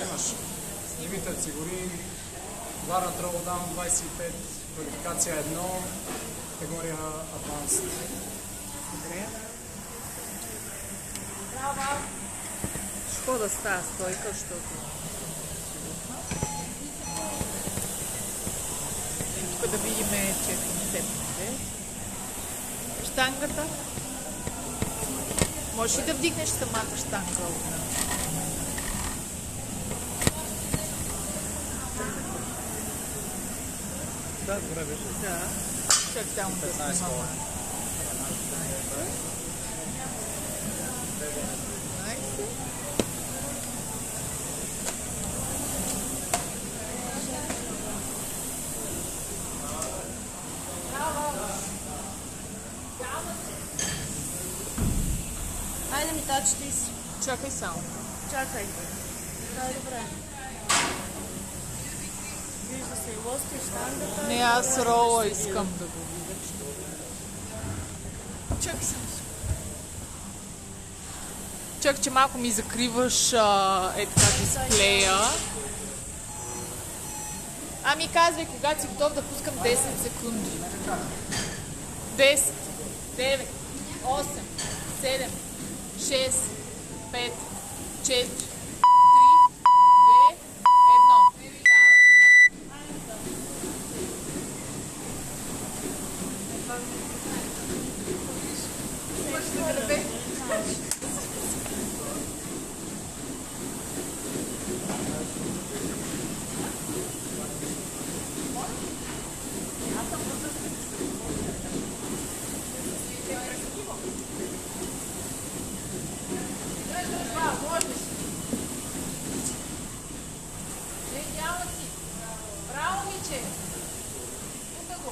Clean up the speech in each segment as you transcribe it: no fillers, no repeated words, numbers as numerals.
имаш лимитът сигурин, варна Throwdown 25, квалификация 1, категория Advanced. Добре. Що да става стойка, защото... Тук да видим че концептите. Щангата. Можеш ли да вдигнеш самата щанга от нас? Да, добре беше. Да. Чак само да снимам. Айде ми тачите си. Чакай само. Чакай. Да, добре. Вижда се и лоста и щангата. Не, аз рола искам да го видя. Чакай само. Чакай, че малко ми закриваш така дисплея. Ами казвай, когато си готов да пускам 10 секунди. 10, 9, 8, 7, 6, 5, 4, 3, 2, 1. Браво, Миче! Тука го.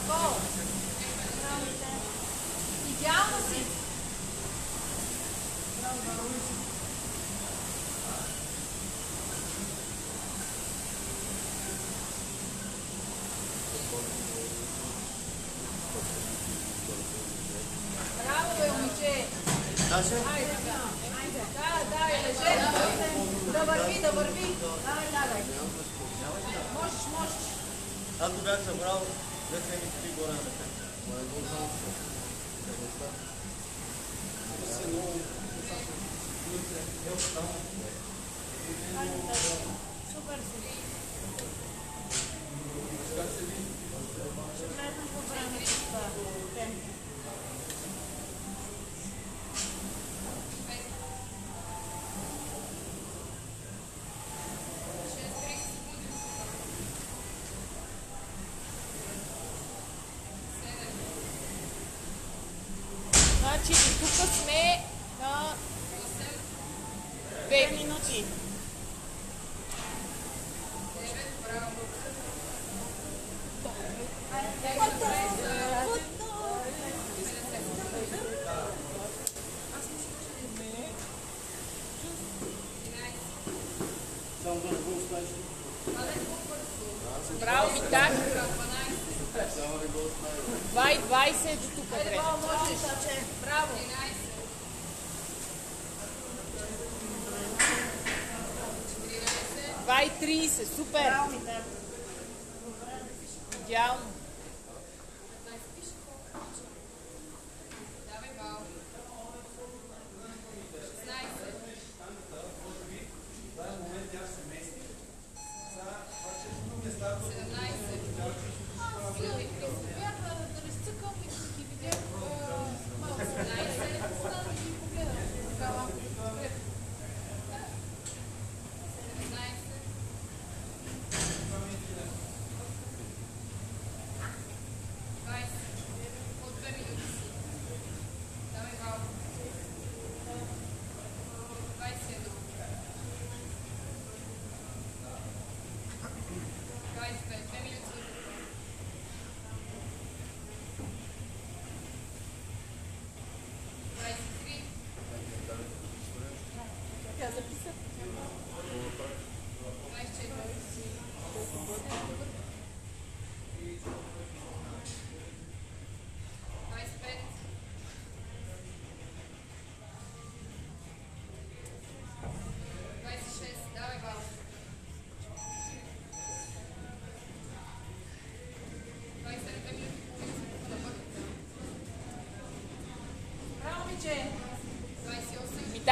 Браво! Идеално си! Браво, бе, момиче! Айде, да, лежи! Да върви! Давай! Можеш! Аз го бях събрал, две седмици горе на те. Супер си! Ще влезем по време с това. Значи и тук сме на 2 минути. Браво, ми так. 2,20 е до тук време. Браво! Два и 30, супер! Идеално!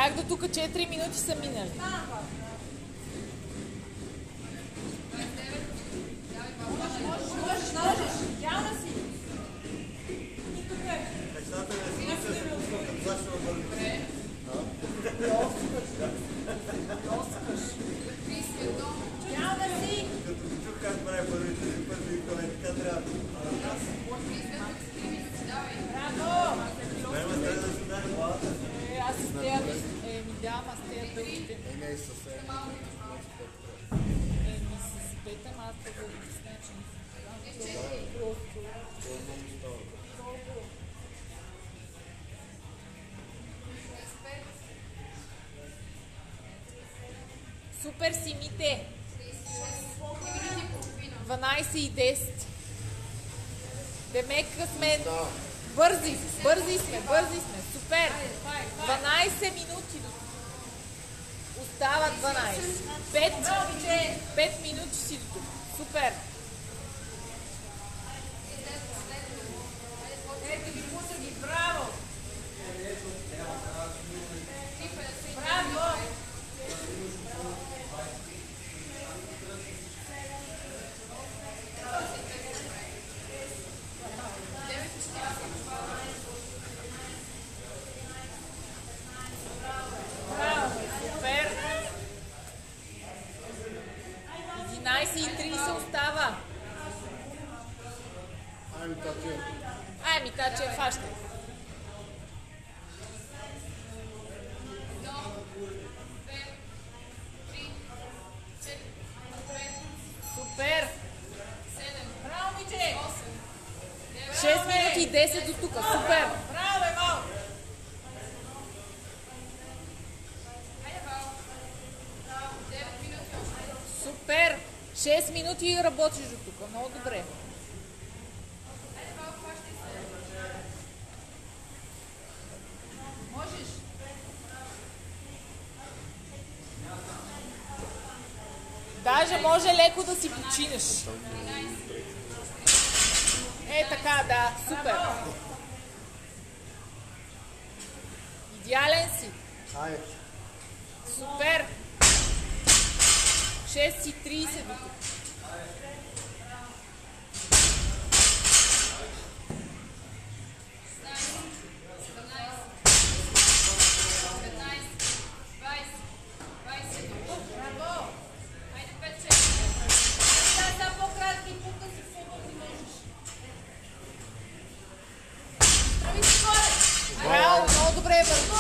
Как до тук 4 минути са минали? Аз с тея ми дам, аз с тея другите. Не, съвсем. Ми с пета, аз да го обясня, че не съм просто. Супер си, Мите! 12 и 10. Демек сме бързи сме. Супер! 12 минути до тук. Остава 12. 5 минути си до тук. Супер! Браво! Браво! Супер! 11:30 остава. Ами, таче, фаща. Супер! 6 минути и 10 до тук. Супер! Супер! 6 минути работиш до тук. Много добре. Можеш. Даже може леко да си починеш. Е така, да. Супер. Идеален си. Супер. 6:30 до тук. Браво, много добре, до тук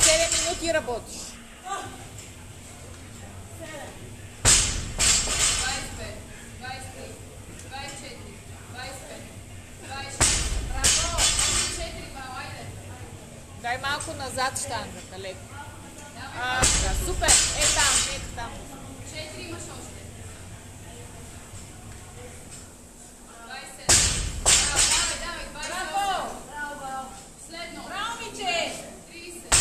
7 минути работиш. 25, дай малко назад щангата, леко. Така, супер. Там. 4 имаш още. 27. Давай. Браво! Следно. Браво, Миче! 30.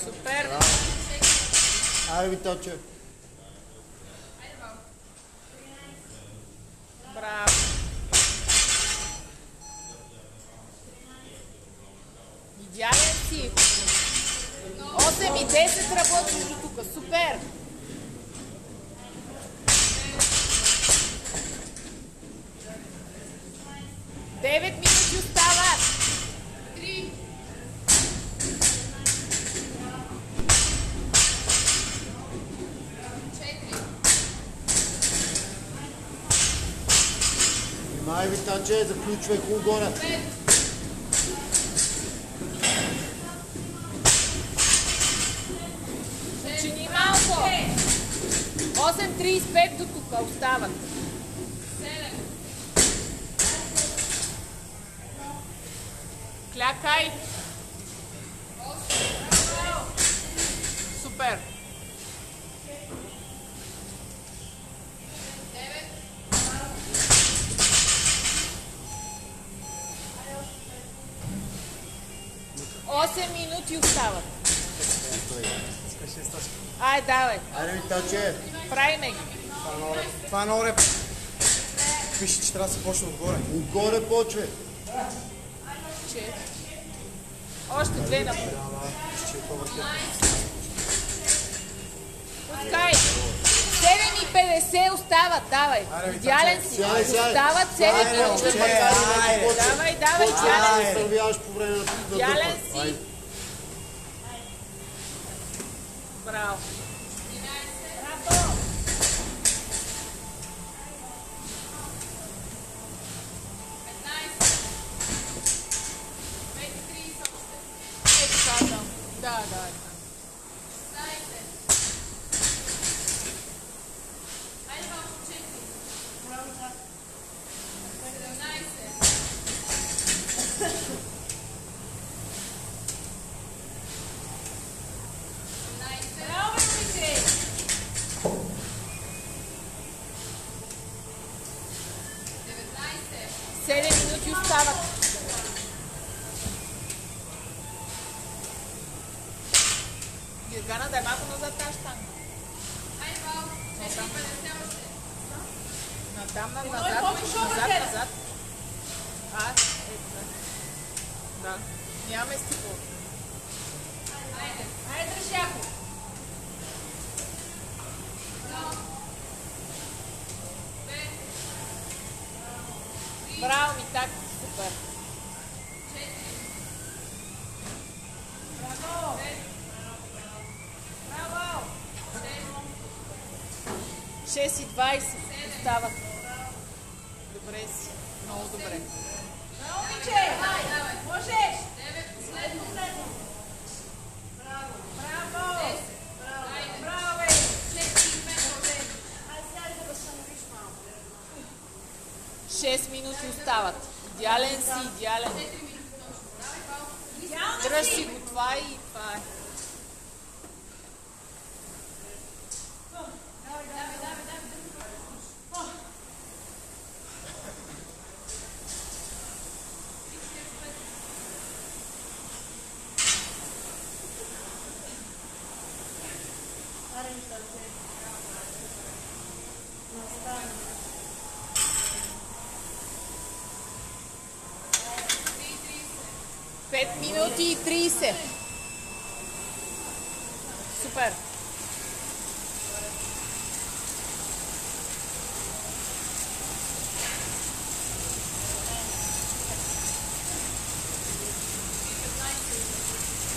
Супер. Витаче. Браво. Идеален си. 8 и 10 работиш до тук. Супер. Девет минути остават. 3. Внимай, Витаче, заключвай хубаво горе. 8:35 до тук остават. 7. Клякай. 8. Супер. 9. 8 минути остават. Ай, давай. Айде, Витаче. Правиме ги. Това е много реп. Пише, че трябва да се почне отгоре. Отгоре почвай. 4. Още 2 на път. Пускай. 7,50 остават, давай. Идеален си. Остават 7 минути. Давай, идеален си. Вървяваш по време на Идеален си. Браво. Ето казвам. Да. Седем минути остават. Гиргана, дай малко назад тази штанга. Натам, назад. Да. Нямаме стипло. Айде, Решяко. Браво ми, так, супер. Браво! 6,20 остават. Добре си, много добре. Браво, Миче! Можеш! Последно. Браво! Браво, бе! 6 минути остават. Идеален си, идеален. Дръж си го това и това е. Пет минути и 30. Супер.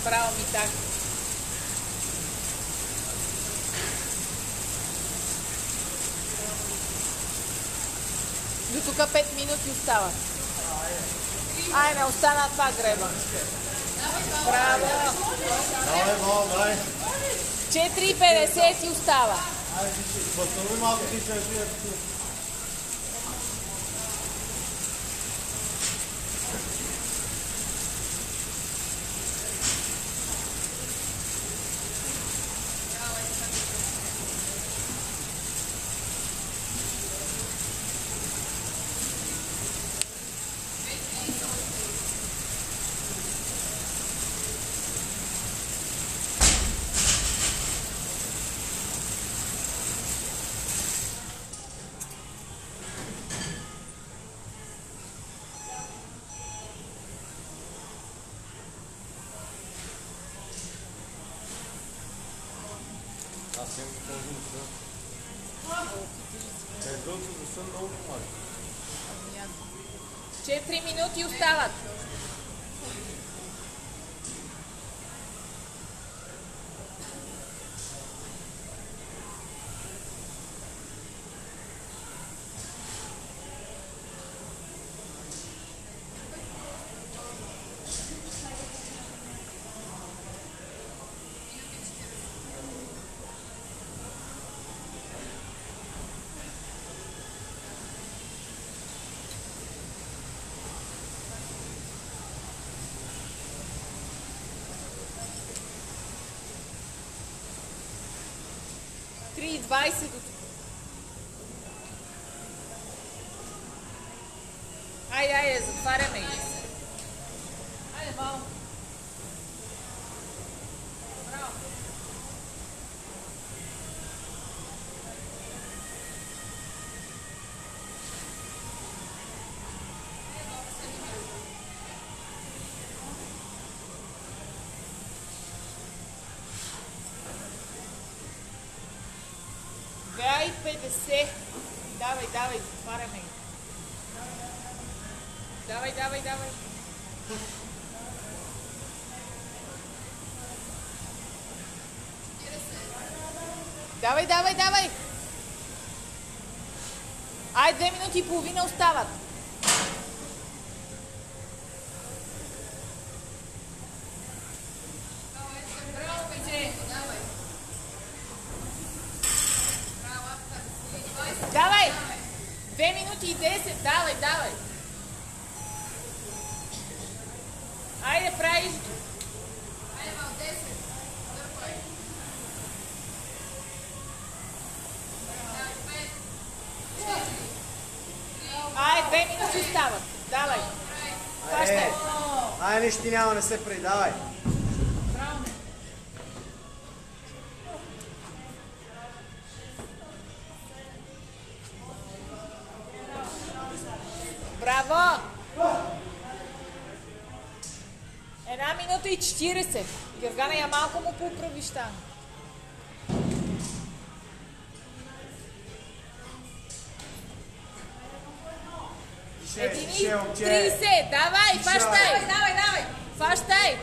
Браво ми так. До тук 5 минути остават. Айде, остана това греба. Браво! Давай. 4,50 ти остава. Възстанови малко ти ще я. Аз имам този мисъл. Другото за сън много помага. 4 минути остават. И 20 до тук. Айде, затваряме ги. Айде, Вал. Браво. 90. Давай, давай, отваряме ги. Давай, давай, давай. Давай, давай, давай. Ай, 2 минути и половина остават. Давай! 2 минути и 10. Давай, давай. Айде, правиш. Ай, 2 минути остават. Давай. Хващай. Ай, нищо ти няма, не се предавай. Браво! 1 минута и 40. Гергана, я малко му поправиш там. Едини, 30. Давай, фащай. Давай, давай. Фащай.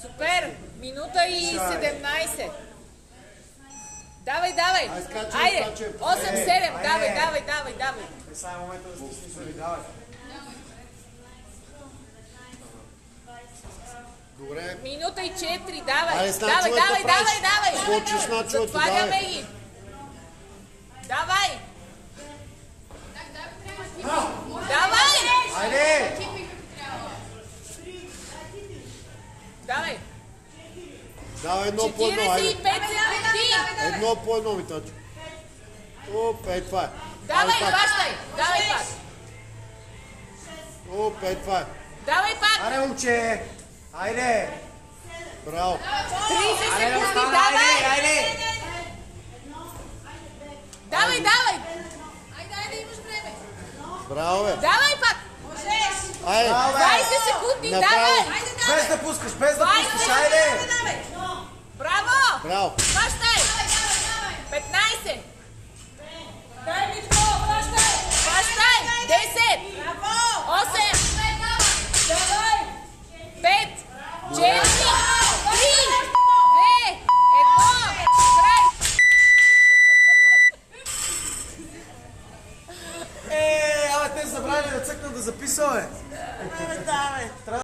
Супер. Минута и 17. Давай, давай. Айде. 8-7. Давай, давай, давай, давай. Сега е момента да стисни зъби, давай. Добре. Минута и 4. Давай. Айде, с Давай, начовете давай, правиш. давай, давай. Скочиш с начовете, Затваряме давай. ги. Давай. Давай. Айде! Давай. Давай едно по едно, 45 айде. секунди. Едно по едно, ми тачо. Оп, ей това е. Давай, Айде пак. хващай. Давай пак. Оп, ей това е. Давай пак. Аре, момче! Айде! Браво. 30 Айде, секунди. остана, Давай. айде! Давай, давай. Браво, бе. Давай пак. Айде. 20 секунди. Направо. Давай. Без да пускаш, без да 20 пускаш, айде! Браво. Браво. Хващай. 15.